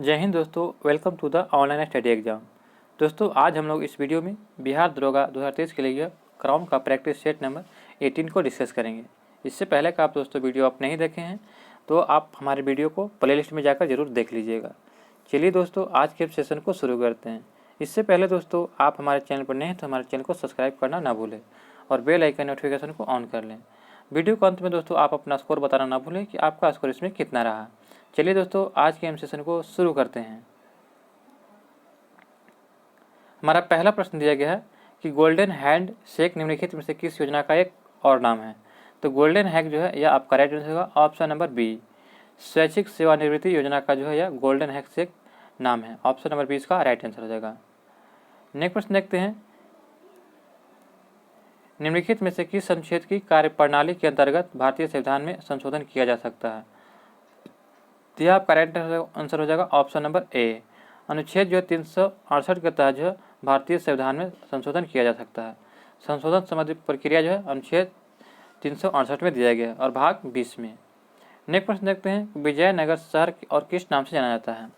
जय हिंद दोस्तों, welcome to the online study exam. दोस्तों आज हम लोग इस वीडियो में बिहार दरोगा 2023 के लिए क्राउन का प्रैक्टिस सेट नंबर 18 को डिस्कस करेंगे। इससे पहले का आप दोस्तों वीडियो आप नहीं देखे हैं तो आप हमारे वीडियो को प्लेलिस्ट में जाकर जरूर देख लीजिएगा। चलिए दोस्तों आज के सेशन को शुरू करते हैं। इससे पहले दोस्तों आप हमारे चैनल पर नए हैं तो हमारे चैनल को सब्सक्राइब करना ना भूलें और बेल आइकन नोटिफिकेशन को ऑन कर लें। वीडियो के अंत में दोस्तों आप अपना स्कोर बताना ना भूलें कि आपका स्कोर इसमें कितना रहा। चलिए दोस्तों आज के सेशन को शुरू करते हैं। हमारा पहला प्रश्न दिया गया है कि गोल्डन हैंड शेक निम्नलिखित में से किस योजना का एक और नाम है। तो गोल्डन हैंड जो है यह आपका राइट आंसर होगा ऑप्शन नंबर बी। स्वैच्छिक सेवानिवृत्ति योजना का जो है यह गोल्डन हैंड शेक नाम है। ऑप्शन नंबर बी इसका राइट आंसर हो जाएगा। नेक्स्ट प्रश्न देखते हैं, निम्नलिखित में से किस अनुच्छेद की कार्यप्रणाली के अंतर्गत भारतीय संविधान में संशोधन किया जा सकता है। तो यह आपका राइट आंसर हो जाएगा ऑप्शन नंबर ए। अनुच्छेद जो है 368 के तहत जो है भारतीय संविधान में संशोधन किया जा सकता है। संशोधन संबंधी प्रक्रिया जो है अनुच्छेद 368 में दिया गया है और भाग 20 में। नेक्स्ट प्रश्न देखते हैं, विजयनगर शहर और किस नाम से जाना जाता है।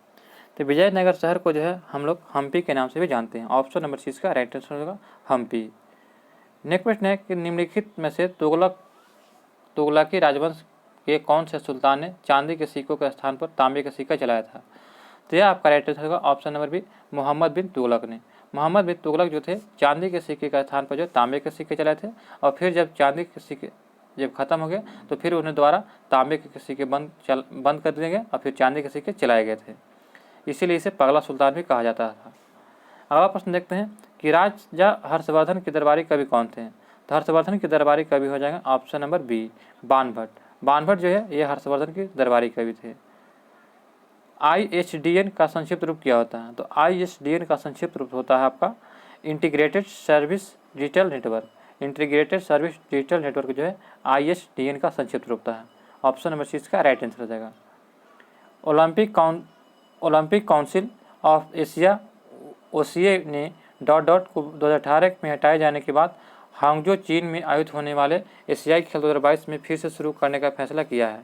तो विजयनगर शहर को जो है हम लोग हम्पी के नाम से भी जानते हैं। ऑप्शन नंबर सी इसका राइट आंसर होगा हम्पी। नेक्स्ट प्रश्न है कि निम्नलिखित में से तुगलकी राजवंश के कौन से सुल्तान ने चांदी के सिक्कों के स्थान पर तांबे का सिक्का चलाया था। तो यह आपका राइट आंसर होगा ऑप्शन नंबर बी, मोहम्मद बिन तुगलक ने। मोहम्मद बिन तुगलक जो थे चांदी के सिक्के का स्थान पर जो तांबे के सिक्के चलाए थे और फिर जब चांदी के सिक्के जब खत्म हो गए तो फिर उन्हें द्वारा तांबे के सिक्के बंद कर दिए गए और फिर चांदी के सिक्के चलाए गए थे। इसीलिए इसे पगला सुल्तान भी कहा जाता था। अगला प्रश्न देखते हैं कि राजा हर्षवर्धन के दरबारी कवि कौन थे। तो हर्षवर्धन के दरबारी कवि हो जाएगा option number B, Banabhatta. Banabhatta जो है ये हर्षवर्धन के दरबारी कवि थे। ISDN का संक्षिप्त रूप क्या होता है। तो ISDN का संक्षिप्त रूप होता है आपका integrated service digital network. Integrated service digital network जो है ISDN का संक्षिप्त रूप होता है। ऑप्शन नंबर सी इसका राइट आंसर हो जाएगा। Olympic council of Asia OCA ने को 2018 में हटाए जाने के बाद हांगजो चीन में आयोजित होने वाले एशियाई खेल 2022 में फिर से शुरू करने का फैसला किया है।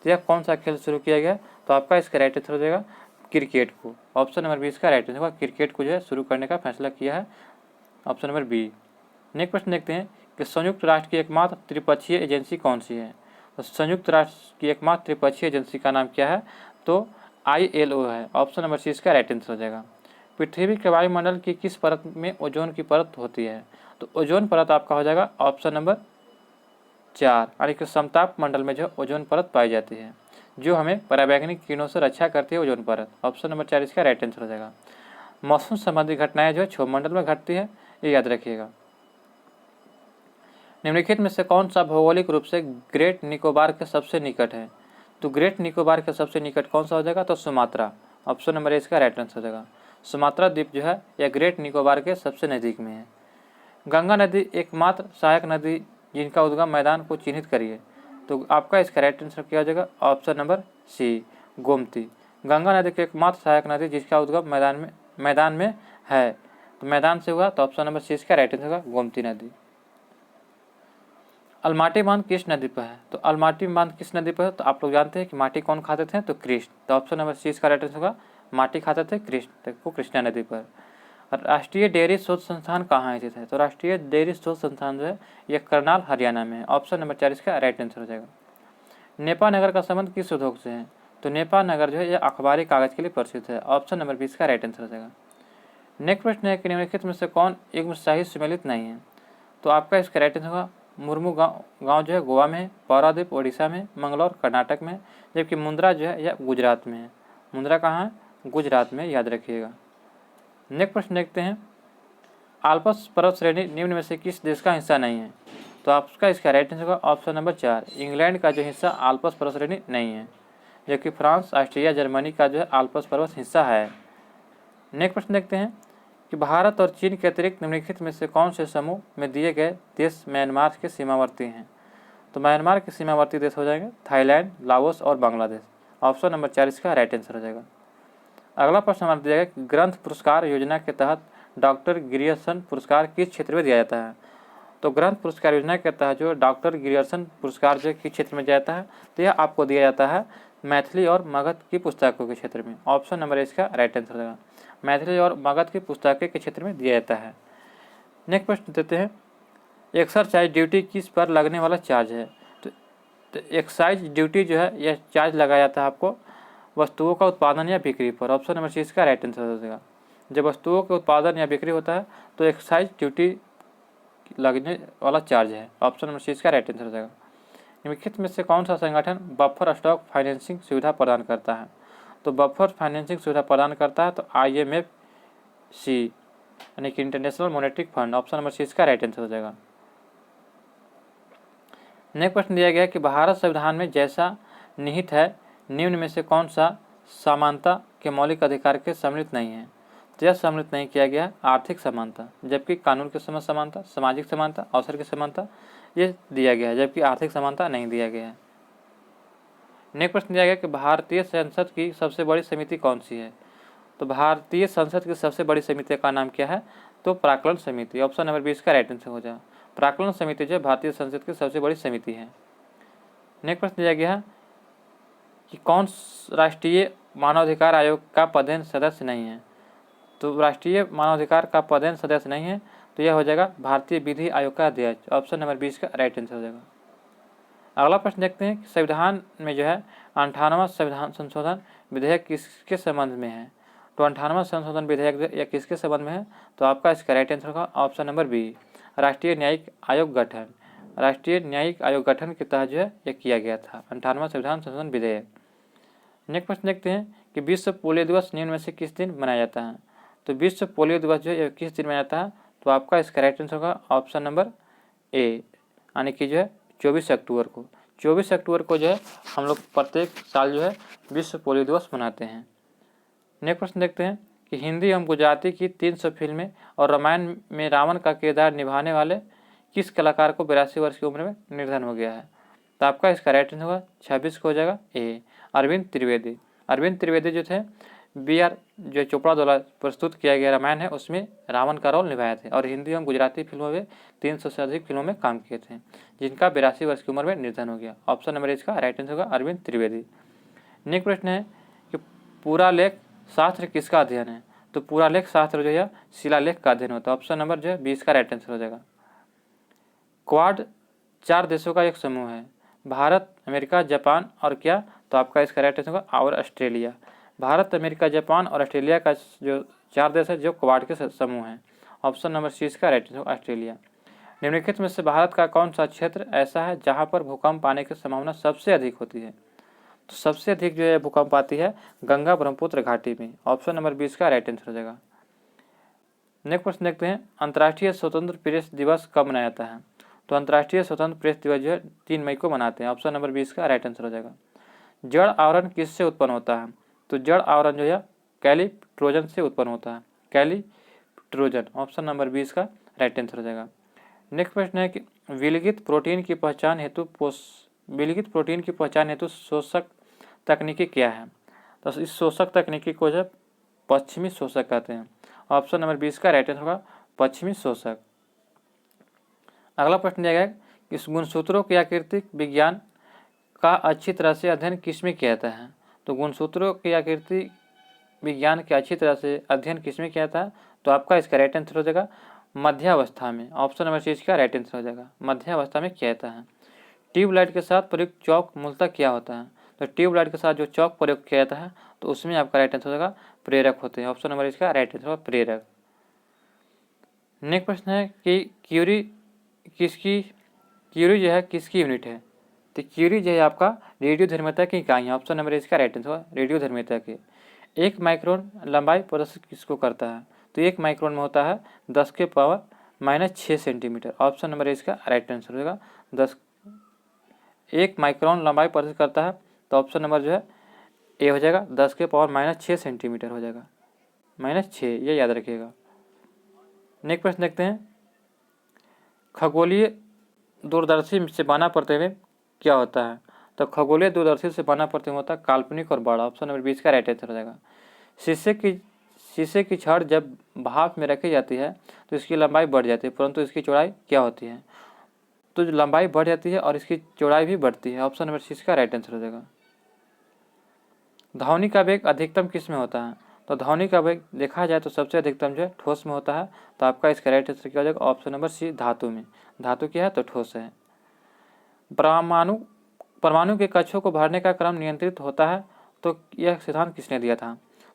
तो यह कौन सा खेल शुरू किया गया। तो आपका इसका राइट आंसर हो जाएगा क्रिकेट को। ऑप्शन नंबर बी इसका राइट आंसर होगा, क्रिकेट को जो है शुरू करने का फैसला किया है। Option number B. नेक्स्ट प्रश्न देखते हैं कि संयुक्त राष्ट्र की एकमात्र त्रिपक्षीय एजेंसी कौन सी है। तो संयुक्त राष्ट्र की एकमात्र त्रिपक्षीय एजेंसी का नाम क्या है। तो ILO है। ऑप्शन नंबर सी इसका राइट आंसर हो जाएगा। पृथ्वी के वायुमंडल की किस परत में ओजोन की परत होती है। तो ओजोन परत आपका हो जाएगा ऑप्शन नंबर 4, यानी कि समताप मंडल में जो ओजोन परत पाई जाती है जो हमें पराबैंगनी किरणों से रक्षा करती है ओजोन परत। ऑप्शन नंबर 4 इसका राइट आंसर हो जाएगा। मौसम संबंधी घटनाएं जो है क्षोभमंडल में घटती है, ये याद रखिएगा। निम्नलिखित में से कौन सा भौगोलिक रूप से ग्रेट निकोबार के सबसे निकट है। तो ग्रेट निकोबार के सबसे निकट कौन सा हो जाएगा। तो सुमात्रा। ऑप्शन नंबर ए इसका राइट आंसर हो जाएगा। सुमात्रा द्वीप जो है यह ग्रेट निकोबार के सबसे नज़दीक में है। गंगा नदी एकमात्र सहायक नदी जिनका उद्गम मैदान को चिन्हित करिए। तो आपका इसका राइट आंसर क्या हो जाएगा। Option number C, Gomti. Ganga नदी की एकमात्र सहायक नदी जिसका उद्गम मैदान में है, तो मैदान से हुआ, तो ऑप्शन नंबर सी इसका राइट आंसर होगा गोमती नदी। अलमाटी बांध किस नदी पर है। तो अलमाटी बांध किस नदी पर है। तो आप लोग जानते हैं कि माटी कौन खाते थे। तो कृष्ण। तो ऑप्शन नंबर सी इसका राइट आंसर होगा, माटी खाते थे कृष्ण को कृष्णा नदी पर। राष्ट्रीय डेयरी शोध संस्थान कहाँ स्थित है। तो राष्ट्रीय डेयरी शोध संस्थान जो है यह करनाल हरियाणा में है। ऑप्शन नंबर 4 इसका राइट आंसर हो जाएगा। नेपा नगर का संबंध किस उद्योग से है। तो नेपा नगर जो है यह अखबारी कागज के लिए प्रसिद्ध है। ऑप्शन नंबर 20 का राइट आंसर हो जाएगा। नेक्स्ट प्रश्न है कि निम्नलिखित में से कौन युग्म सही सम्मिलित नहीं है। तो आपका इसका राइट आंसर होगा मुर्मू गाँव जो है गोवा में है, पौराद्वीप उड़ीसा में, मंगलौर कर्नाटक में, जबकि मुंद्रा जो है यह गुजरात में है। मुंद्रा कहाँ है, गुजरात में, याद रखिएगा। नेक्स्ट प्रश्न देखते हैं, आल्प्स पर्वत श्रेणी निम्न में से किस देश का हिस्सा नहीं है। तो आपका इसका राइट आंसर होगा ऑप्शन नंबर 4, इंग्लैंड का जो हिस्सा आल्प्स पर्वत श्रेणी नहीं है, जबकि फ्रांस, ऑस्ट्रिया, जर्मनी का जो है आल्प्स पर्वत हिस्सा है। नेक्स्ट प्रश्न देखते हैं कि भारत और चीन के अतिरिक्त निम्नलिखित में से कौन से समूह में दिए गए देश म्यांमार के सीमावर्ती हैं। तो म्यांमार के सीमावर्ती देश हो जाएंगे थाईलैंड, लाओस और बांग्लादेश। ऑप्शन नंबर 4 इसका राइट आंसर हो जाएगा। अगला प्रश्न हमारा दिया गया ग्रंथ पुरस्कार योजना के तहत डॉक्टर ग्रियर्सन पुरस्कार किस क्षेत्र में दिया जाता है। तो ग्रंथ पुरस्कार योजना के तहत जो डॉक्टर ग्रियर्सन पुरस्कार जो किस क्षेत्र में दिया जाता है। तो यह आपको दिया जाता है मैथिली और मगध की पुस्तकों के क्षेत्र में। ऑप्शन नंबर इसका राइट आंसर हो जाएगा। मैथिली और मगध की पुस्तकों के क्षेत्र में दिया जाता है। नेक्स्ट प्रश्न देते हैं, एक्सरसाइज ड्यूटी किस पर लगने वाला चार्ज है? तो एक्साइज ड्यूटी जो है यह चार्ज लगाया जाता है आपको वस्तुओं का उत्पादन या बिक्री पर। ऑप्शन नंबर सी इसका राइट आंसर हो जाएगा। जब वस्तुओं के उत्पादन या बिक्री होता है तो एक्साइज ड्यूटी लगने वाला चार्ज है। ऑप्शन नंबर सी इसका राइट आंसर हो जाएगा। निम्नलिखित में से कौन सा संगठन बफर स्टॉक फाइनेंसिंग सुविधा प्रदान करता है? तो बफर फाइनेंसिंग सुविधा प्रदान करता है तो IMFC यानी कि international monetary fund. Option number C इसका राइट आंसर हो जाएगा। नेक्स्ट प्रश्न दिया गया है कि भारत संविधान में जैसा निहित है निम्न में से कौन सा समानता के मौलिक अधिकार के सम्मिलित नहीं है? तो यह सम्मिलित नहीं किया गया आर्थिक समानता, जबकि कानून के समक्ष समानता, सामाजिक समानता, अवसर की समानता ये दिया गया है, जबकि आर्थिक समानता नहीं दिया गया है। नेक्स्ट प्रश्न दिया गया कि भारतीय संसद की सबसे बड़ी समिति कौन सी है? तो भारतीय संसद की सबसे बड़ी समिति का नाम क्या है? तो प्राक्कलन समिति। ऑप्शन नंबर 20 का राइट आंसर हो जाए। प्राक्कलन समिति जो भारतीय संसद की सबसे बड़ी समिति है। नेक्स्ट प्रश्न दिया गया है कि कौन राष्ट्रीय मानवाधिकार आयोग का पदेन सदस्य नहीं है? तो राष्ट्रीय मानवाधिकार का पदेन सदस्य नहीं है तो यह हो जाएगा भारतीय विधि आयोग का अध्यक्ष। ऑप्शन नंबर 20 का राइट आंसर हो जाएगा। अगला प्रश्न देखते हैं कि संविधान में जो है 58वां संविधान संशोधन विधेयक किसके संबंध में है? तो 58वां संशोधन विधेयक या किसके संबंध में है? तो आपका इसका राइट आंसर होगा ऑप्शन नंबर बी, राष्ट्रीय न्यायिक आयोग गठन। राष्ट्रीय न्यायिक आयोग गठन के तहत जो है यह किया गया था 58वां संविधान संशोधन विधेयक। नेक्स्ट प्रश्न देखते हैं कि विश्व पोलियो दिवस निम्न में से किस दिन मनाया जाता है? तो विश्व पोलियो दिवस जो है किस दिन मनाया जाता है? तो आपका इसका राइट आंसर होगा ऑप्शन नंबर ए, यानी कि जो है 24 अक्टूबर को। 24 अक्टूबर को जो है हम लोग प्रत्येक साल जो है विश्व पोलियो दिवस मनाते हैं। नेक्स्ट प्रश्न देखते हैं कि हिंदी एवं गुजराती की 300 फिल्में और रामायण में रावण का किरदार निभाने वाले किस कलाकार को 82 वर्ष की उम्र में निधन हो गया है? तो आपका इसका राइट आंसर होगा 26 को हो जाएगा ए, अरविंद त्रिवेदी। अरविंद त्रिवेदी जो थे BR जो चोपड़ा द्वारा प्रस्तुत किया गया रामायण है उसमें रावण का रोल निभाए थे और हिंदी एवं गुजराती फिल्मों में 300 से अधिक फिल्मों में काम किए थे, जिनका 82 वर्ष की उम्र में निधन हो गया। ऑप्शन नंबर इसका राइट आंसर होगा अरविंद त्रिवेदी। नेक्स्ट प्रश्न है कि पुरालेख शास्त्र किसका अध्ययन है? तो पुरालेख शास्त्र जो है शिलालेख का अध्ययन होता है। ऑप्शन नंबर जो है 20 का राइट आंसर हो जाएगा। क्वाड 4 देशों का एक समूह है, भारत, अमेरिका, जापान और क्या? तो आपका इसका राइट आंसर होगा और ऑस्ट्रेलिया। भारत, अमेरिका, जापान और ऑस्ट्रेलिया का जो 4 देश है जो क्वाड के समूह हैं। ऑप्शन नंबर सी इसका राइट आंसर ऑस्ट्रेलिया। निम्नलिखित में से भारत का कौन सा क्षेत्र ऐसा है जहां पर भूकंप आने की संभावना सबसे अधिक होती है? तो सबसे अधिक जो है भूकंप आती है गंगा ब्रह्मपुत्र घाटी में। ऑप्शन नंबर 20 का राइट आंसर हो जाएगा। नेक्स्ट प्रश्न देखते हैं, अंतर्राष्ट्रीय स्वतंत्र प्रेस दिवस कब मनाया जाता है? तो अंतर्राष्ट्रीय स्वतंत्र प्रेस दिवस जो है 3 मई को मनाते हैं। ऑप्शन नंबर 20 का राइट आंसर हो जाएगा। जड़ आवरण किससे उत्पन्न होता है? तो जड़ आवरण जो है कैलिप्ट्रोजन से उत्पन्न होता है, कैलिप्ट्रोजन। ऑप्शन नंबर 20 का राइट आंसर हो जाएगा। नेक्स्ट प्रश्न है कि विलगित प्रोटीन की पहचान हेतु शोषक तकनीकी क्या है? तो इस शोषक तकनीकी को जो पश्चिमी शोषक कहते हैं। ऑप्शन नंबर 20 का राइट आंसर होगा पश्चिमी शोषक। अगला प्रश्न दिया गया कि इस गुणसूत्रों की आकृतिक विज्ञान का अच्छी तरह से अध्ययन किसमें किया जाता है? तो गुणसूत्रों की आकृति विज्ञान के अच्छी तरह से अध्ययन किसमें किया जाता है? तो आपका इसका राइट आंसर हो जाएगा मध्यावस्था में। ऑप्शन नंबर सी इसका राइट आंसर हो जाएगा, मध्यावस्था में किया जाता है। ट्यूबलाइट के साथ प्रयुक्त चौक मूलतः क्या होता है? तो ट्यूबलाइट के साथ जो चौक प्रयोग किया जाता है तो उसमें आपका राइट आंसर हो जाएगा प्रेरक होते हैं। ऑप्शन नंबर इसका राइट आंसर होगा प्रेरक। नेक्स्ट प्रश्न है कि क्यूरी जो है किसकी यूनिट है? तो क्यूरी जो है आपका रेडियो धर्मिता की इकाई है। ऑप्शन नंबर इसका राइट आंसर होगा रेडियो धर्मिता के। 1 माइक्रोन लंबाई प्रदर्शित किसको करता है? तो 1 माइक्रोन में होता है 10⁻⁻6 सेंटीमीटर। ऑप्शन नंबर इसका राइट आंसर होगा 1 माइक्रोन लंबाई प्रदर्शित करता है तो ऑप्शन नंबर जो है ए हो जाएगा 10⁻6 सेंटीमीटर हो जाएगा, -6, ये याद रखिएगा। नेक्स्ट प्रश्न देखते हैं, खगोलीय दूरदर्शी से बना प्रतिबिंब क्या होता है? तो खगोलीय दूरदर्शी से बना प्रतिबिंब होता है काल्पनिक और बड़ा। ऑप्शन नंबर 20 का राइट आंसर हो जाएगा। शीशे की छड़ जब भाप में रखी जाती है तो इसकी लंबाई बढ़ जाती है, परंतु इसकी चौड़ाई क्या होती है? तो जो लंबाई बढ़ जाती है और इसकी चौड़ाई भी बढ़ती है। ऑप्शन नंबर 6 का राइट आंसर हो जाएगा। ध्वनि का वेग अधिकतम किस में होता है? तो ध्वनि का वेग देखा जाए तो सबसे अधिकतम जो है ठोस में होता है। तो आपका इसका राइट आंसर क्या हो जाएगा? ऑप्शन नंबर सी, धातु में। धातु क्या है? तो ठोस है। परमाणु परमाणु के कक्षों को भरने का क्रम नियंत्रित होता है। तो यह सिद्धांत किसने दिया था?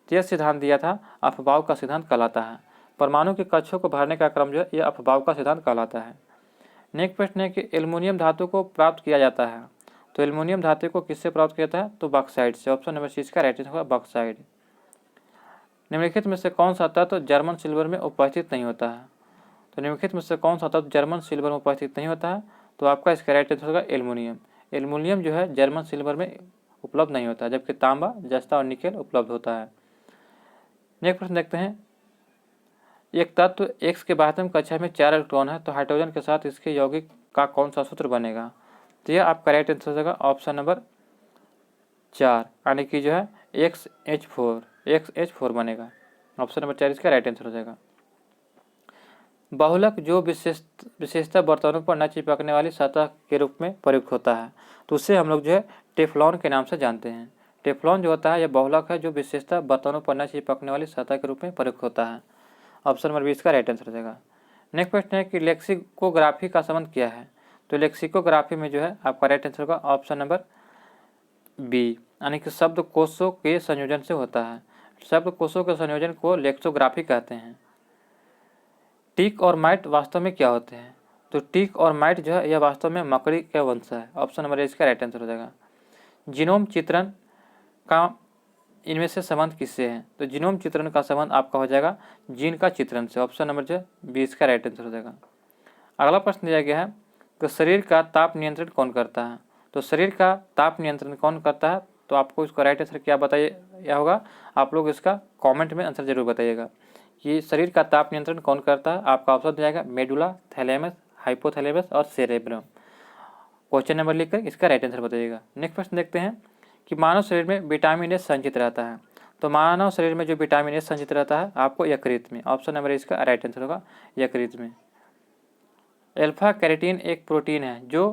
तो यह सिद्धांत दिया था अफबाउ का सिद्धांत कहलाता है। परमाणु के कक्षों को भरने का क्रम जो है यह अफबाउ का सिद्धांत कहलाता है। नेक्स्ट प्रश्न है कि एल्युमिनियम धातु को प्राप्त किया जाता है। तो एल्युमिनियम धातु को किससे प्राप्त किया जाता है? तो बॉक्साइट से। ऑप्शन नंबर सी इसका राइट आंसर होगा बॉक्साइट। निम्नलिखित में से कौन सा तत्व जर्मन सिल्वर में उपस्थित नहीं होता है? तो निम्नलिखित में से कौन सा तत्व जर्मन सिल्वर में उपस्थित नहीं होता है? तो आपका इसका राइट आंसर होगा एल्युमिनियम। एल्युमिनियम जो है जर्मन सिल्वर में उपलब्ध नहीं होता है, जबकि तांबा, जस्ता और निकेल उपलब्ध होता है। नेक्स्ट प्रश्न देखते हैं। एक तत्व एक्स के बाह्यतम कक्षा में 4 इलेक्ट्रॉन है, तो हाइड्रोजन के साथ इसके यौगिक का कौन सा सूत्र बनेगा? तो यह आपका राइट आंसर हो जाएगा ऑप्शन नंबर 4, यानी कि जो है XH4 बनेगा। ऑप्शन नंबर 4 इसका राइट आंसर हो जाएगा। बहुलक जो विशेषता बर्तनों पर न चिपकने वाली सतह के रूप में प्रयुक्त होता है, तो उससे हम लोग जो है टेफ्लॉन के नाम से जानते हैं। टेफ्लॉन जो होता है यह बहुलक है जो विशेषता बर्तनों पर न चिपकने वाली सतह के रूप में प्रयुक्त होता है। ऑप्शन नंबर 20 का राइट आंसर हो जाएगा। नेक्स्ट प्रश्न है कि लेक्सिकोग्राफी का संबंध क्या है? तो लेक्सिकोग्राफी में जो है आपका राइट आंसर होगा ऑप्शन नंबर बी, यानी कि शब्दकोशों के संयोजन से होता है। शब्दकोशों के संयोजन को लेक्सिकोग्राफी कहते हैं। टिक और माइट वास्तव में क्या होते हैं? तो टिक और माइट जो है यह वास्तव में मकड़ी का वंश है। ऑप्शन नंबर ए इसका राइट आंसर हो जाएगा। जीनोम चित्रण का इनमें से संबंध किससे है? तो जीनोम चित्रण का संबंध आपका हो जाएगा जीन का चित्रण से। ऑप्शन नंबर जो 20 का राइट आंसर हो जाएगा। अगला प्रश्न दिया गया है कि शरीर का ताप नियंत्रण कौन करता है? तो शरीर का ताप नियंत्रण कौन करता है? तो आपको इसका राइट आंसर क्या बताइए होगा? आप लोग इसका कमेंट में आंसर जरूर बताइएगा कि शरीर का ताप नियंत्रण कौन करता है। आपका ऑप्शन दिया जाएगा मेडुला, थैलेमस, हाइपोथैलेमस और सेरेब्रम। क्वेश्चन नंबर लिखकर इसका राइट आंसर बताइएगा। नेक्स्ट प्रश्न देखते हैं कि मानव शरीर में विटामिन ए संचित रहता है। तो मानव शरीर में जो विटामिन ए संचित रहता है आपको यकृत में। ऑप्शन नंबर इसका राइट आंसर होगा यकृत में। अल्फा कैरोटीन एक प्रोटीन है जो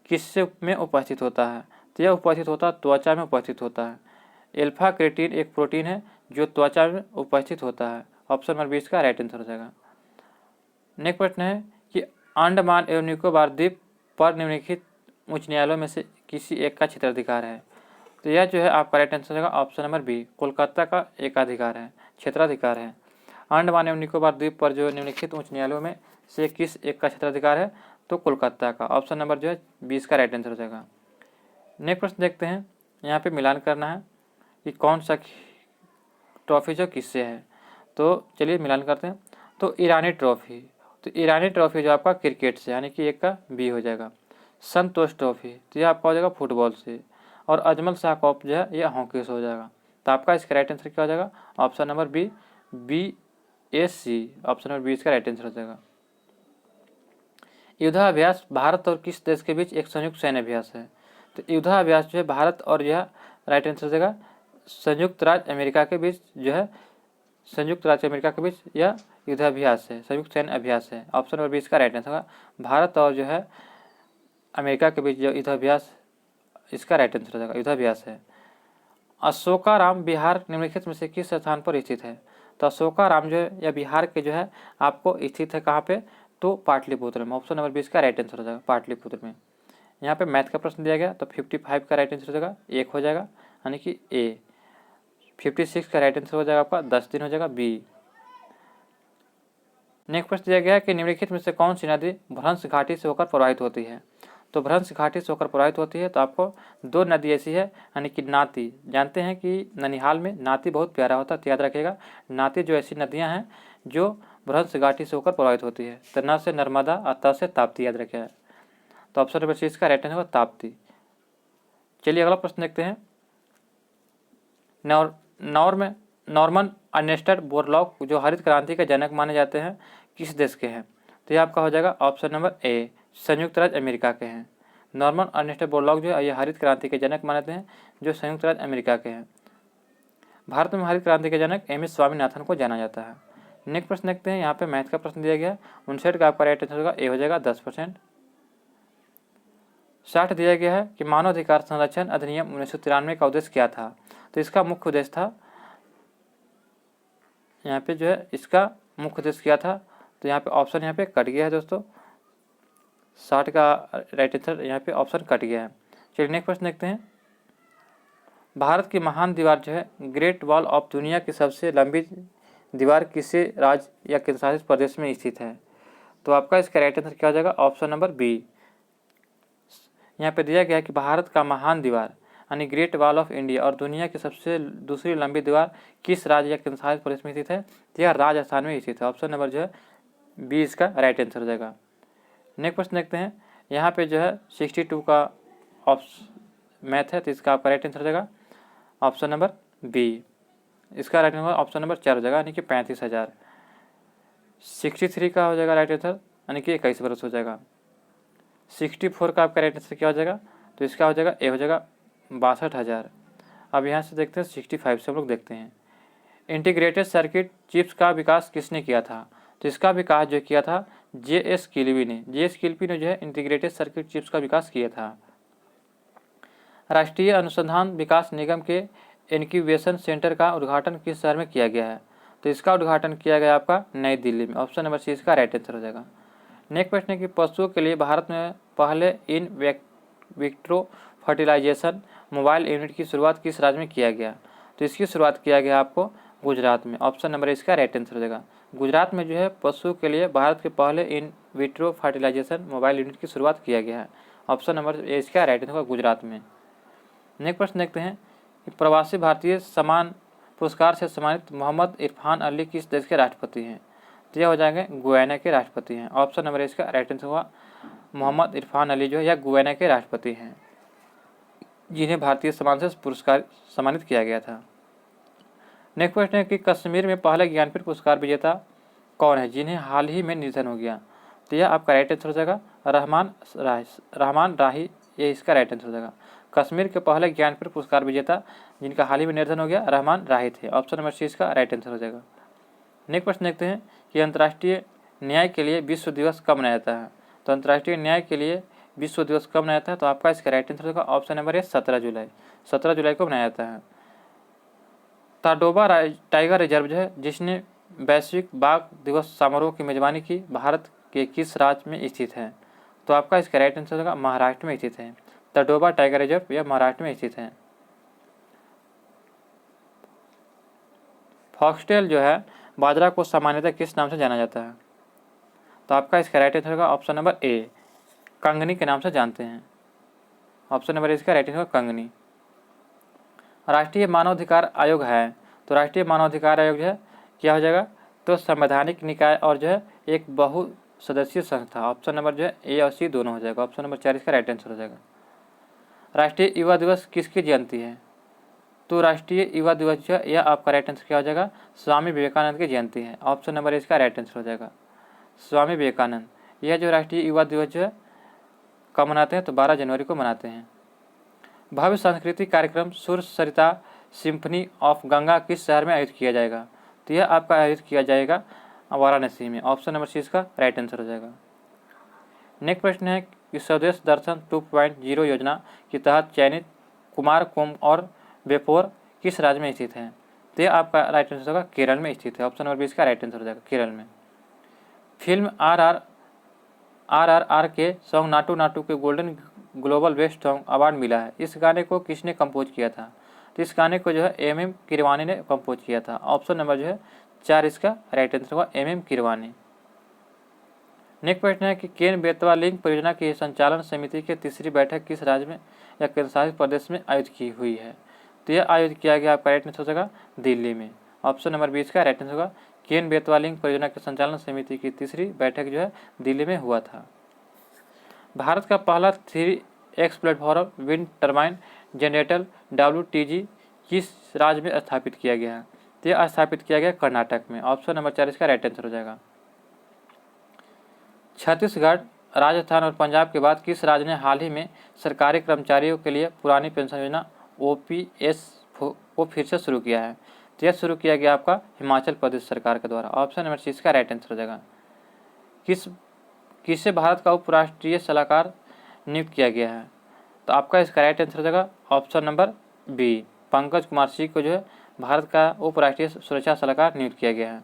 किस में उपस्थित होता है? तो यह उपस्थित होता है त्वचा में उपस्थित होता है। अल्फा कैरोटीन एक प्रोटीन है जो त्वचा में उपस्थित होता है। ऑप्शन नंबर 20 का राइट आंसर हो जाएगा। नेक्स्ट प्रश्न है कि अंडमान एवं निकोबार द्वीप पर निम्नलिखित उच्च न्यायालयों में से किसी एक का क्षेत्राधिकार है? तो यह जो है आपका राइट आंसर होगा ऑप्शन नंबर बी, कोलकाता का एकाधिकार है, क्षेत्राधिकार है। अंडमान एवं निकोबार द्वीप पर जो निम्नलिखित उच्च न्यायालयों में से किस एक का क्षेत्राधिकार है? तो कोलकाता का। ऑप्शन नंबर जो है 20 का राइट आंसर हो जाएगा। नेक्स्ट प्रश्न देखते हैं। यहाँ पे मिलान करना है कि कौन सा ट्रॉफी जो किससे है। तो चलिए मिलान करते हैं। तो ईरानी ट्रॉफी, तो ईरानी ट्रॉफी जो आपका क्रिकेट से, यानी कि एक का बी हो जाएगा। संतोष ट्रॉफी तो यह आपका हो जाएगा फुटबॉल से। और अजमल शाह कप जो है यह हॉकी से हो जाएगा। तो आपका इसका राइट आंसर क्या हो जाएगा? Option number B S C. Option number 20 का राइट आंसर हो जाएगा। युद्धाभ्यास भारत और किस देश के बीच एक संयुक्त सैन्य अभ्यास है? तो युद्धाभ्यास जो है भारत और यह राइट आंसर हो जाएगा संयुक्त राज्य अमेरिका के बीच जो है, संयुक्त राज्य अमेरिका के बीच यह युद्धाभ्यास है, संयुक्त सैन्य अभ्यास है। ऑप्शन नंबर 20 का राइट आंसर होगा भारत और जो है अमेरिका के बीच जो युद्धाभ्यास, इसका राइट आंसर हो जाएगा युद्धाभ्यास है। अशोकाराम बिहार निम्नलिखित में से किस स्थान पर स्थित है? तो अशोकाराम जो है यह बिहार के जो है आपको स्थित है कहाँ पे? तो पाटलिपुत्र में। ऑप्शन नंबर 20 का राइट आंसर हो जाएगा पाटलिपुत्र में। यहाँ पे मैथ का प्रश्न दिया गया तो 55 का राइट आंसर हो जाएगा 1 हो जाएगा, यानी कि ए। 56 का राइट आंसर हो जाएगा आपका 10 दिन हो जाएगा बी। नेक्स्ट प्रश्न दिया गया है कि निम्नलिखित में से कौन सी नदी भ्रंश घाटी से होकर प्रवाहित होती है? तो भ्रंश घाटी से होकर प्रवाहित होती है तो आपको 2 नदी ऐसी है, यानी कि नाती। जानते हैं कि ननिहाल में नाती बहुत प्यारा होता है, तो याद रखिएगा नाती जो ऐसी नदियां हैं जो भ्रंश घाटी से होकर प्रवाहित होती है। तो न से नर्मदा और त से ताप्ती, याद रखिएगा। तो ऑप्शन नंबर 6 का राइट आंसर होगा ताप्ती। चलिए अगला प्रश्न देखते हैं। नॉर्मन अर्नेस्ट बोरलॉग जो हरित क्रांति के जनक माने जाते हैं किस देश के हैं? तो ये आपका हो जाएगा ऑप्शन नंबर ए, संयुक्त राज्य अमेरिका के हैं। नॉर्मन अर्नेस्ट बोरलॉग जो है ये हरित क्रांति के जनक मानते हैं जो संयुक्त राज्य अमेरिका के हैं। भारत में हरित क्रांति के जनक एम.एस. स्वामीनाथन को जाना जाता है। नेक्स्ट प्रश्न देखते हैं। यहाँ पे मैथ का प्रश्न दिया गया 59 का आपका राइट आंसर होगा ए हो जाएगा 10%। 60 दिया गया है कि मानव अधिकार संरक्षण अधिनियम 1993 का उद्देश्य क्या था? तो इसका मुख्य उद्देश्य था, यहाँ पे जो है इसका मुख्य उद्देश्य क्या था, तो यहाँ पे ऑप्शन यहाँ पे कट गया है दोस्तों, 60 का राइट आंसर यहाँ पे ऑप्शन कट गया है। चलिए नेक्स्ट प्रश्न देखते हैं। भारत की महान दीवार जो है ग्रेट वॉल ऑफ दुनिया की सबसे लंबी दीवार किसी राज्य या केंद्रशासित प्रदेश में स्थित है? तो आपका इसका राइट आंसर क्या हो जाएगा? Option number B. यहाँ पे दिया गया है कि भारत का महान दीवार यानी ग्रेट वॉल ऑफ इंडिया और दुनिया की सबसे दूसरी लंबी दीवार किस राज्य या केंद्रशासित प्रदेश में स्थित है? तो यह राजस्थान में स्थित है। ऑप्शन नंबर जो है बी इसका राइट आंसर हो जाएगा। नेक्स्ट प्रश्न देखते हैं। यहाँ पे जो है 62 का मैथ है, तो इसका आपका राइट आंसर हो जाएगा ऑप्शन नंबर बी। इसका राइट आंसर ऑप्शन नंबर 4 हो जाएगा, यानी कि 35,000। 63 का हो जाएगा राइट आंसर, यानी कि 21 बरस हो जाएगा। 64 का आपका राइट आंसर क्या हो जाएगा? तो इसका हो जाएगा ए हो जाएगा 62,000। अब यहाँ से देखते हैं 65 से हम लोग देखते हैं। इंटीग्रेटेड सर्किट चिप्स का विकास किसने किया था? तो इसका विकास जो किया था जे.एस. किल्बी ने। जे.एस. किल्बी ने जो है इंटीग्रेटेड सर्किट चिप्स का विकास किया था। राष्ट्रीय अनुसंधान विकास निगम के इनक्यूबेशन सेंटर का उद्घाटन किस शहर में किया गया है? तो इसका उद्घाटन किया गया आपका नई दिल्ली में। ऑप्शन नंबर सी इसका राइट आंसर हो जाएगा। नेक्स्ट प्रश्न है कि पशुओं के लिए भारत में पहले in vitro fertilisation mobile unit की शुरुआत किस राज्य में किया गया? तो इसकी शुरुआत किया गया आपको गुजरात में। ऑप्शन नंबर इसका राइट आंसर हो जाएगा। गुजरात में जो है पशुओं के लिए भारत के पहले in vitro fertilisation mobile unit की शुरुआत किया गया है। ऑप्शन नंबर ए इसका राइट आंसर होगा गुजरात में। नेक्स्ट प्रश्न देखते हैं कि प्रवासी भारतीय सम्मान पुरस्कार से सम्मानित मोहम्मद इरफान अली किस देश के राष्ट्रपति हैं? तो यह हो जाएंगे गुयाना के राष्ट्रपति हैं। ऑप्शन नंबर इसका राइट आंसर हुआ मोहम्मद इरफान अली जो है यह गुयाना के राष्ट्रपति हैं, जिन्हें भारतीय सम्मान से पुरस्कार सम्मानित किया गया था। नेक्स्ट प्रश्न है कि कश्मीर में पहला ज्ञानपीठ पुरस्कार विजेता कौन है जिन्हें हाल ही में निधन हो गया? तो यह आपका राइट आंसर हो जाएगा रहमान राही, ये इसका राइट आंसर हो जाएगा। कश्मीर के पहले ज्ञानपीठ पुरस्कार विजेता जिनका हाल ही में निधन हो गया रहमान राही थे। ऑप्शन नंबर सी इसका राइट आंसर हो जाएगा। नेक्स्ट प्रश्न देखते हैं कि अंतर्राष्ट्रीय न्याय के लिए विश्व दिवस कब मनाया जाता है? तो अंतर्राष्ट्रीय न्याय के लिए विश्व दिवस कब मनाया जाता है? तो आपका इसका राइट आंसर होगा ऑप्शन नंबर ए 17 जुलाई। 17 जुलाई को मनाया जाता है। ताडोबा टाइगर रिजर्व जो है जिसने वैश्विक बाघ दिवस समारोह की मेजबानी की भारत के किस राज्य में स्थित है? तो आपका इसका राइट आंसर होगा महाराष्ट्र में स्थित है। ताडोबा टाइगर रिजर्व यह महाराष्ट्र में स्थित है। फॉक्सटेल जो है बाजरा को सामान्यतः किस नाम से जाना जाता है? तो आपका इसका राइट आंसर होगा ऑप्शन नंबर ए कंगनी के नाम से जानते हैं। ऑप्शन नंबर इसका राइट आंसर होगा कंगनी। राष्ट्रीय मानवाधिकार आयोग है, तो राष्ट्रीय मानवाधिकार आयोग जो है क्या हो जाएगा? तो संवैधानिक निकाय और जो है एक बहुसदस्यीय संस्था। ऑप्शन नंबर जो है ए और सी दोनों हो जाएगा। ऑप्शन नंबर 4 इसका राइट आंसर हो जाएगा। राष्ट्रीय युवा दिवस किसकी जयंती है? तो राष्ट्रीय युवा दिवस जो है यह आपका राइट आंसर क्या हो जाएगा? स्वामी विवेकानंद की जयंती है। ऑप्शन नंबर इसका राइट आंसर हो जाएगा स्वामी विवेकानंद। यह जो राष्ट्रीय युवा दिवस जो है कब मनाते हैं? तो 12 जनवरी को मनाते हैं। भव्य सांस्कृतिक कार्यक्रम सुर सरिता सिम्फनी ऑफ गंगा किस शहर में आयोजित किया जाएगा? तो यह आपका आयोजित किया जाएगा वाराणसी में। ऑप्शन नंबर सी इसका राइट आंसर हो जाएगा। नेक्स्ट प्रश्न है कि स्वदेश दर्शन 2.0 योजना के तहत चयनित कुमारकोम और बेपोर किस राज्य में स्थित है? तो यह आपका राइट आंसर होगा केरल में स्थित है। ऑप्शन नंबर बी इसका राइट आंसर हो जाएगा केरल में। फिल्म RRR के सॉन्ग नाटू नाटू के golden global best song award मिला है। इस गाने को किसने कंपोज किया था? तो इस गाने को जो है MM किरवानी ने कंपोज किया था। ऑप्शन नंबर जो है 4 इसका राइट आंसर होगा MM किरवानी। नेक्स्ट प्रश्न है कि केन बेतवा लिंक परियोजना की संचालन समिति की तीसरी बैठक किस राज्य में या केंद्रशासित प्रदेश में आयोजित की हुई है? तो यह आयोजित किया गया आपका राइट आंसर हो जाएगा दिल्ली में। ऑप्शन नंबर 20 का राइट आंसर होगा केन बेतवा लिंक परियोजना के संचालन समिति की तीसरी बैठक जो है दिल्ली में हुआ था। भारत का पहला 3X platform wind turbine generator WTG किस राज्य में स्थापित किया गया है? तो यह स्थापित किया गया कर्नाटक में। ऑप्शन नंबर 4 इसका राइट आंसर हो जाएगा। छत्तीसगढ़, राजस्थान और पंजाब के बाद किस राज्य ने हाल ही में सरकारी कर्मचारियों के लिए पुरानी पेंशन योजना OPS को फिर से शुरू किया है? तो यह शुरू किया गया आपका हिमाचल प्रदेश सरकार के द्वारा। ऑप्शन नंबर 6 का राइट आंसर हो जाएगा। किससे भारत का उपराष्ट्रीय सलाहकार नियुक्त किया गया है? तो आपका इसका राइट आंसर हो जाएगा option number B Pankaj Kumar Singh को जो है भारत का उपराष्ट्रीय सुरक्षा सलाहकार नियुक्त किया गया है।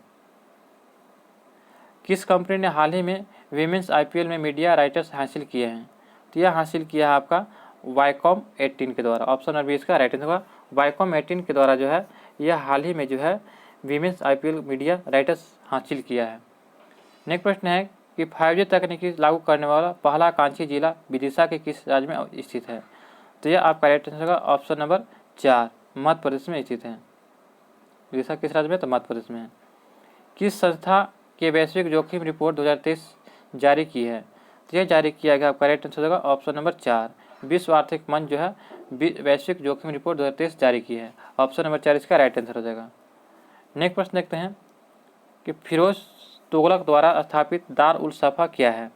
किस कंपनी ने हाल ही में वीमेंस IPL में मीडिया राइटर्स हासिल किए हैं? तो यह हासिल किया है आपका वाईकॉम 18 के द्वारा। ऑप्शन नंबर 20 का राइट आंसर होगा वाईकॉम 18 के द्वारा जो है यह हाल ही में जो है वीमेंस IPL मीडिया राइटर्स हासिल किया है। नेक्स्ट प्रश्न है कि 5G तकनीकी लागू करने वाला पहला आकांक्षी जिला विदिशा के किस राज्य में स्थित है? तो यह आपका राइट आंसर होगा ऑप्शन नंबर 4 मध्य प्रदेश में स्थित है। विदिशा किस राज्य में? तो मध्य प्रदेश में है। किस संस्था के वैश्विक जोखिम रिपोर्ट 2023 जारी की है? तो यह जारी किया गया आपका राइट आंसर होगा ऑप्शन नंबर 4 विश्व आर्थिक मंच जो है वैश्विक जोखिम रिपोर्ट 2023 जारी की है। ऑप्शन नंबर 4 इसका राइट आंसर हो जाएगा। नेक्स्ट प्रश्न देखते हैं कि फिरोज तुगलक द्वारा स्थापित दार उल सफ़ा क्या है?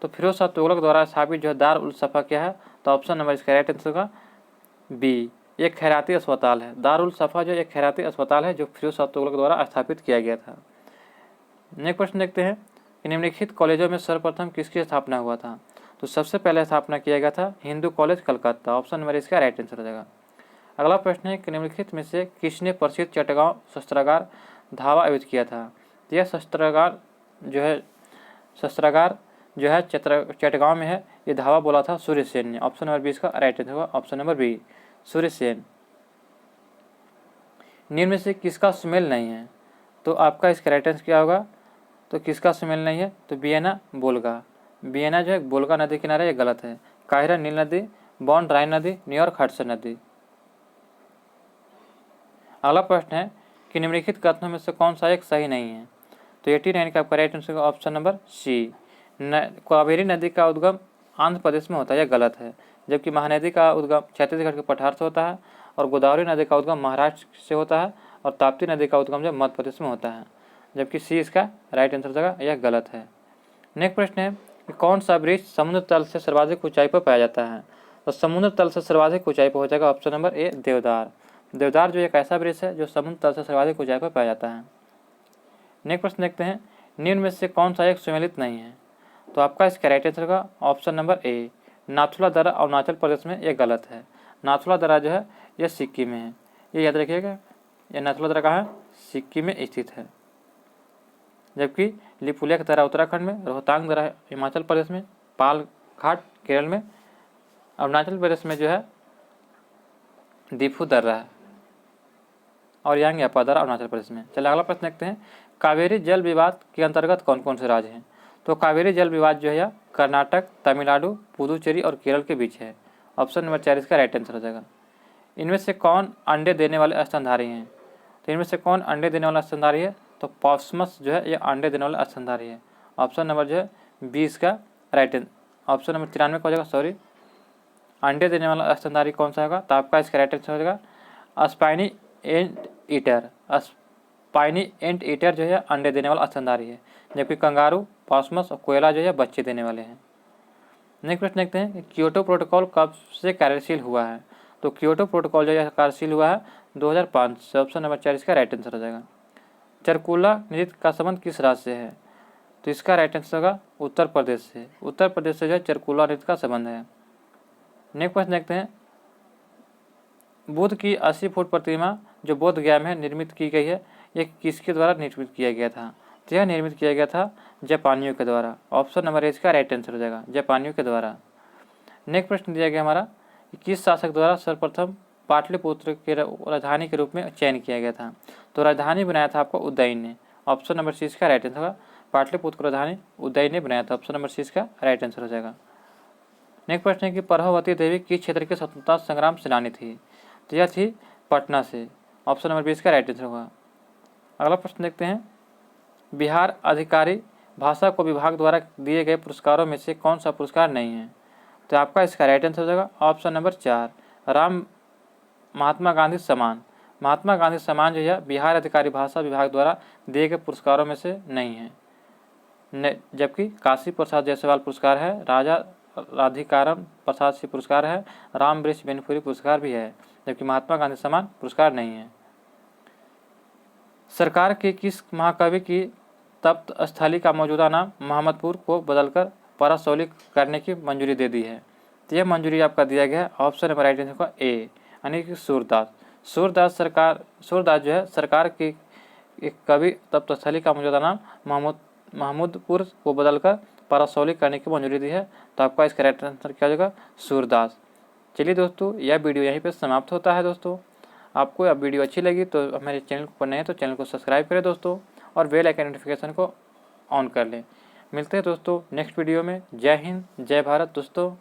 तो फिरोज शाह तुगलक द्वारा स्थापित जो है दार उल सफ़ा क्या है? तो ऑप्शन नंबर इसका राइट आंसर होगा बी, एक खैराती अस्पताल है। दार उल सफ़ा जो एक खैराती अस्पताल है जो फिरोज शाह तुगलक द्वारा स्थापित किया गया था। नेक्स्ट प्रश्न देखते हैं कि निम्नलिखित कॉलेजों में सर्वप्रथम किसकी स्थापना हुआ था? तो सबसे पहले स्थापना किया गया था Hindu college Calcutta. Option number इसका राइट आंसर हो जाएगा। अगला प्रश्न है कि निम्नलिखित में से किसने प्रसिद्ध चटगांव शस्त्रागार धावा आयोजित किया था? यह शस्त्रागार जो है चटगांव में है। ये धावा बोला था सूर्यसेन ने। ऑप्शन नंबर 20 का राइट आंसर होगा ऑप्शन नंबर बी सूर्यसेन। निम्न में से किसका सुमेल नहीं है? तो आपका इसका राइट आंसर क्या होगा? तो किसका सुमेल नहीं है? तो वियना वोल्गा। वियना जो है वोल्गा नदी किनारे, ये गलत है। काहिरा नील नदी, बॉन राइन नदी, न्यूयॉर्क हडसन नदी। अगला प्रश्न है कि निम्नलिखित कथनों में से कौन सा एक सही नहीं है? तो 89 का आपका राइट आंसर होगा ऑप्शन नंबर सी कावेरी नदी का उद्गम आंध्र प्रदेश में होता है, यह गलत है। जबकि महानदी का उद्गम छत्तीसगढ़ के पठार से होता है और गोदावरी नदी का उद्गम महाराष्ट्र से होता है और ताप्ती नदी का उद्गम जो मध्य प्रदेश में होता है। जबकि सी इसका राइट आंसर होगा, यह गलत है। नेक्स्ट प्रश्न है कि कौन सा वृक्ष समुद्र तल से सर्वाधिक ऊंचाई पर पाया जाता है? तो समुद्र तल से सर्वाधिक ऊंचाई पर हो जाएगा ऑप्शन नंबर ए देवदार। देवदार जो एक ऐसा वृक्ष है जो समुद्र तल से सर्वाधिक ऊंचाई पर पाया जाता है। नेक्स्ट प्रश्न देखते हैं निम्न में से कौन सा एक सुमेलित नहीं है? तो आपका इसका राइट आंसर होगा ऑप्शन नंबर ए नाथुला दर्रा अरुणाचल प्रदेश में, यह गलत है। नाथुला दर्रा जो है यह सिक्किम में है, ये याद रखिएगा। यह नाथुला दर्रा कहाँ है? सिक्किम में स्थित है। जबकि लिपुलेख दर्रा उत्तराखंड में, रोहतांग दर्रा हिमाचल प्रदेश में, पाल घाट केरल में, अरुणाचल प्रदेश में जो है दीफू दर्रा है और यांग यापा दर्रा अरुणाचल प्रदेश में। चलिए अगला प्रश्न देखते हैं कावेरी जल विवाद के अंतर्गत कौन कौन से राज्य हैं? तो कावेरी जल विवाद जो है कर्नाटक, तमिलनाडु, पुदुचेरी और केरल के बीच है। ऑप्शन नंबर 4 इसका राइट आंसर हो जाएगा। इनमें से कौन अंडे देने वाले स्तनधारी हैं? तो इनमें से कौन अंडे देने वाला स्तनधारी है? तो पॉस्मस जो है ये अंडे देने वाला स्तनधारी है। ऑप्शन नंबर जो है 20 का राइट आंसर, ऑप्शन नंबर 93 का हो जाएगा, सॉरी। अंडे देने वाला स्तनधारी कौन सा होगा? तो आपका इसका राइट आंसर हो जाएगा spiny anteater. Spiny anteater जो है अंडे देने वाला स्तनधारी है। जबकि कंगारू, पॉस्मस और कोयला जो है बच्चे देने वाले हैं। नेक्स्ट प्रश्न देखते हैं कि क्योटो प्रोटोकॉल कब से कार्यशील हुआ है? तो क्योटो प्रोटोकॉल जो है कार्यशील हुआ है 2005 से। ऑप्शन नंबर 4 इसका राइट आंसर हो जाएगा। चरकुला नृत्य का संबंध किस राज्य से है? तो इसका राइट आंसर होगा उत्तर प्रदेश से। उत्तर प्रदेश से जो है चरकुला नृत्य का संबंध है। नेक्स्ट प्रश्न देखते हैं बुद्ध की 80 फुट प्रतिमा जो बोध गया में निर्मित की गई है, यह किसके द्वारा निर्मित किया गया था? तो यह निर्मित किया गया था जापानियों के द्वारा। ऑप्शन नंबर इसका राइट आंसर हो जाएगा, जापानियों के द्वारा। नेक्स्ट प्रश्न दिया गया हमारा कि किस शासक द्वारा सर्वप्रथम पाटलिपुत्र के राजधानी के रूप में चयन किया गया था? तो राजधानी बनाया था आपको उदयन ने। ऑप्शन नंबर सी इसका राइट आंसर होगा, पाटलिपुत्र को राजधानी उदयन ने बनाया था। ऑप्शन नंबर सी इसका राइट आंसर हो जाएगा। नेक्स्ट प्रश्न है कि प्रभावती देवी किस क्षेत्र के स्वतंत्रता संग्राम सेनानी थी? तो यह थी पटना से। ऑप्शन नंबर 20 का राइट आंसर होगा। अगला प्रश्न देखते हैं बिहार अधिकारी भाषा को विभाग द्वारा दिए गए पुरस्कारों में से कौन सा पुरस्कार नहीं है? तो आपका इसका राइट आंसर हो जाएगा ऑप्शन नंबर 4 महात्मा गांधी सम्मान। महात्मा गांधी सम्मान जो है बिहार अधिकारी भाषा विभाग द्वारा दिए गए पुरस्कारों में से नहीं है। जबकि काशी प्रसाद जायसवाल पुरस्कार है, राजा राधिकारम प्रसाद सिंह पुरस्कार है, राम वृक्ष बेनीपुरी पुरस्कार भी है। जबकि महात्मा गांधी सम्मान पुरस्कार नहीं है। सरकार के किस महाकवि की तप्त स्थली का मौजूदा नाम मोहम्मदपुर को बदलकर परसौली करने की मंजूरी दे दी है? तो यह मंजूरी आपका दिया गया है ऑप्शन नंबर राइट आंसर का ए यानी कि सूरदास। सूरदास जो है सरकार की एक कवि तख्तस्थली का मौजूदा नाम महमूदपुर को बदलकर परसौली करने की मंजूरी दी है। तो आपका इसका राइट आंसर क्या हो जाएगा? सूरदास। चलिए दोस्तों, यह वीडियो यहीं पे समाप्त होता है। दोस्तों आपको यह वीडियो अच्छी लगी तो हमारे चैनल पर नए हैं तो चैनल को सब्सक्राइब करें दोस्तों, और बेल आइकन नोटिफिकेशन को ऑन कर लें। मिलते हैं दोस्तों नेक्स्ट वीडियो में। जय हिंद, जय भारत दोस्तों।